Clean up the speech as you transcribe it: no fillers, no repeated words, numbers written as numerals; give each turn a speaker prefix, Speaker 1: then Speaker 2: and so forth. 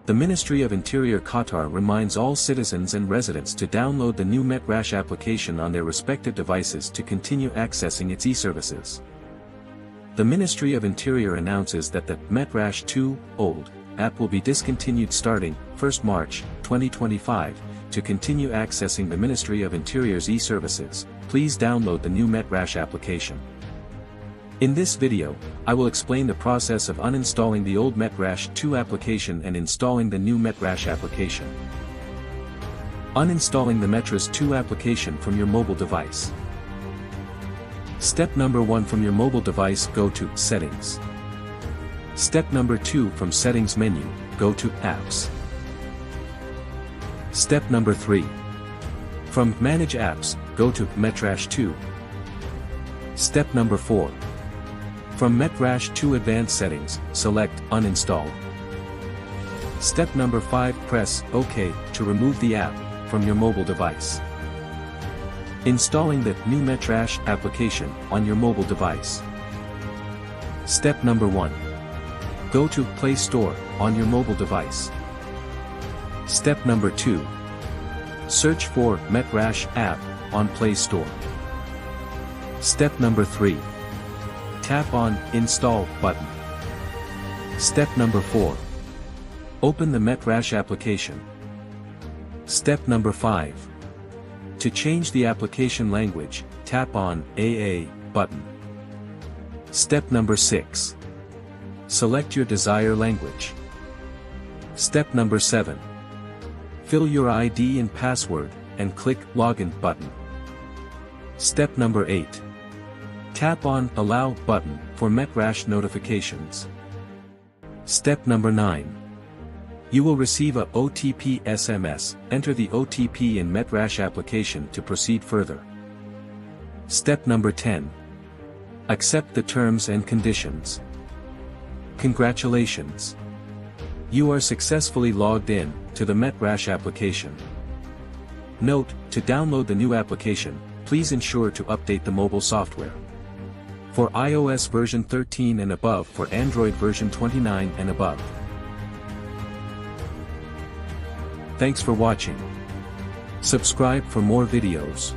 Speaker 1: The Ministry of Interior Qatar reminds all citizens and residents to download the new METRASH application on their respective devices to continue accessing its e-services. The Ministry of Interior announces that the METRASH 2 old app will be discontinued starting 1st March 2025. To continue accessing the Ministry of Interior's e-services, please download the new METRASH application. In this video, I will explain the process of uninstalling the old METRASH 2 application and installing the new METRASH application. Uninstalling the METRASH 2 application from your mobile device. Step number 1, from your mobile device, go to Settings. Step number 2, from Settings menu, go to Apps. Step number 3. From Manage Apps, go to METRASH 2. Step number 4. From METRASH 2 Advanced Settings, select Uninstall. Step number 5, press OK to remove the app from your mobile device. Installing the new METRASH application on your mobile device. Step number 1. Go to Play Store on your mobile device. Step number 2. Search for METRASH app on Play Store. Step number 3. Tap on Install button. Step number 4. Open the METRASH application. Step number 5. To change the application language, tap on AA button. Step number 6. Select your desired language. Step number 7. Fill your ID and password, and click Login button. Step number 8. Tap on Allow button for METRASH notifications. Step number 9. You will receive a OTP SMS. Enter the OTP in METRASH application to proceed further. Step number 10. Accept the terms and conditions. Congratulations! You are successfully logged in to the METRASH application. Note, to download the new application, please ensure to update the mobile software. For iOS version 13 and above, for Android version 29 and above. Thanks for watching. Subscribe for more videos.